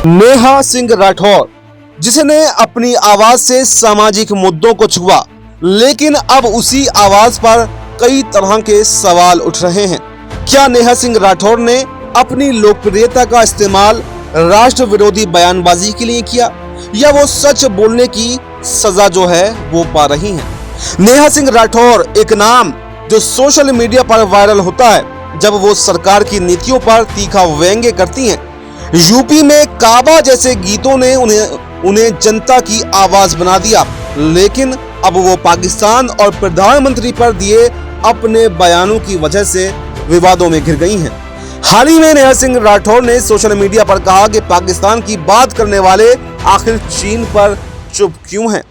नेहा सिंह राठौर, जिसने अपनी आवाज से सामाजिक मुद्दों को छुआ, लेकिन अब उसी आवाज पर कई तरह के सवाल उठ रहे हैं। क्या नेहा सिंह राठौर ने अपनी लोकप्रियता का इस्तेमाल राष्ट्र विरोधी बयानबाजी के लिए किया, या वो सच बोलने की सजा जो है वो पा रही हैं? नेहा सिंह राठौर एक नाम जो सोशल मीडिया पर वायरल होता है जब वो सरकार की नीतियों पर तीखा व्यंग्य करती हैं। यूपी में काबा जैसे गीतों ने उन्हें जनता की आवाज बना दिया, लेकिन अब वो पाकिस्तान और प्रधानमंत्री पर दिए अपने बयानों की वजह से विवादों में घिर गई हैं। हाल ही में नेहा सिंह राठौर ने सोशल मीडिया पर कहा कि पाकिस्तान की बात करने वाले आखिर चीन पर चुप क्यों हैं?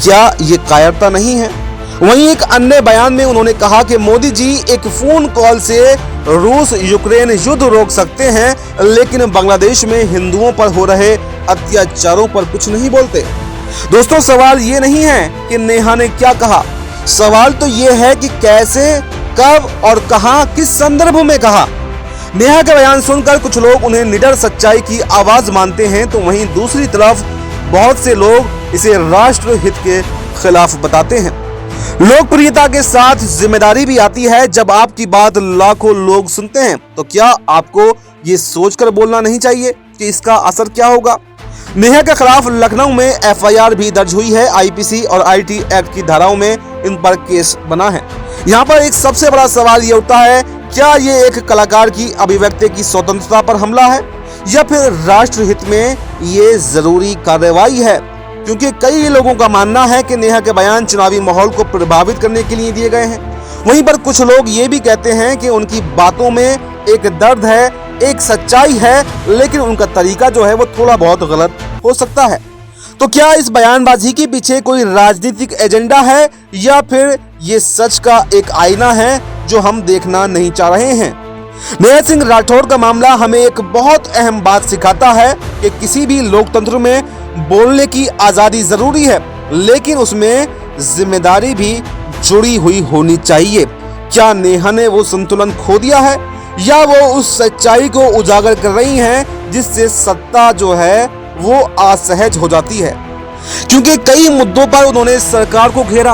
क्या ये कायरता नहीं है? वहीं एक अन्य बयान में उन्होंने कहा कि मोदी जी एक फोन कॉल से रूस यूक्रेन युद्ध रोक सकते हैं, लेकिन बांग्लादेश में हिंदुओं पर हो रहे अत्याचारों पर कुछ नहीं बोलते। दोस्तों, सवाल ये नहीं है कि नेहा ने क्या कहा, सवाल तो ये है कि कैसे, कब और कहां, किस संदर्भ में कहा। नेहा का बयान सुनकर कुछ लोग उन्हें निडर सच्चाई की आवाज मानते हैं, तो वहीं दूसरी तरफ बहुत से लोग इसे राष्ट्र हित के खिलाफ बताते हैं। लोकप्रियता के साथ जिम्मेदारी भी आती है। जब आपकी बात लाखों लोग सुनते हैं तो क्या आपको ये सोचकर बोलना नहीं चाहिए कि इसका असर क्या होगा? नेहा के खिलाफ लखनऊ में एफआईआर भी दर्ज हुई है। आईपीसी और आईटी एक्ट की धाराओं में इन पर केस बना है। यहाँ पर एक सबसे बड़ा सवाल ये उठता है, क्या ये एक कलाकार की अभिव्यक्ति की स्वतंत्रता पर हमला है, या फिर राष्ट्र हित में ये जरूरी कार्रवाई है? क्योंकि कई लोगों का मानना है कि नेहा के बयान चुनावी माहौल को प्रभावित करने के लिए दिए गए हैं। वहीं पर कुछ लोग ये भी कहते हैं कि उनकी बातों में एक दर्द है, एक सच्चाई है, लेकिन उनका तरीका जो है वो थोड़ा बहुत गलत हो सकता है। तो क्या इस बयानबाजी के पीछे कोई राजनीतिक एजेंडा है, या फिर ये सच का एक आईना है जो हम देखना नहीं चाह रहे हैं? नेहा सिंह राठौर का मामला हमें एक बहुत अहम बात सिखाता है कि किसी भी लोकतंत्र में बोलने की आजादी जरूरी है, लेकिन उसमें जिम्मेदारी भी जुड़ी हुई होनी चाहिए। क्या नेहा ने वो संतुलन खो दिया है, या वो उस सच्चाई को उजागर कर रही हैं जिससे सत्ता जो है वो असहज हो जाती है? क्योंकि कई मुद्दों पर उन्होंने सरकार को घेरा,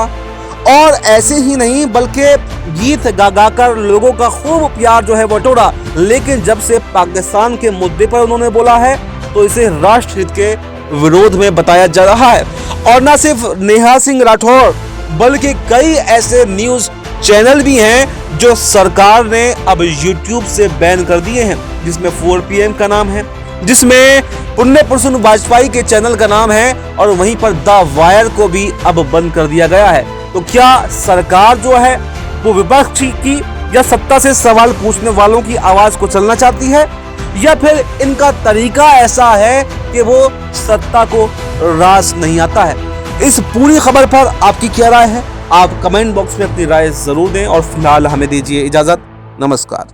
और ऐसे ही नहीं बल्कि गीत गा कर लोगों का खूब प्यार जो है बटोरा, लेकिन जब से पाकिस्तान के मुद्दे पर उन्होंने बोला है तो इसे राष्ट्र हित के विरोध में बताया जा रहा है। और न सिर्फ नेहा सिंह राठौर बल्कि कई ऐसे न्यूज चैनल भी हैं जो सरकार ने अब YouTube से बैन कर दिए हैं, जिसमें 4 PM का नाम है, जिसमें पुण्य प्रसून वाजपेयी के चैनल का नाम है, और वहीं पर द वायर को भी अब बंद कर दिया गया है। तो क्या सरकार जो है वो विपक्ष की या सत्ता से सवाल पूछने वालों की आवाज को चलना चाहती है, या फिर इनका तरीका ऐसा है कि वो सत्ता को रास नहीं आता है? इस पूरी खबर पर आपकी क्या राय है? आप कमेंट बॉक्स में अपनी राय जरूर दें, और फिलहाल हमें दीजिए इजाजत। नमस्कार।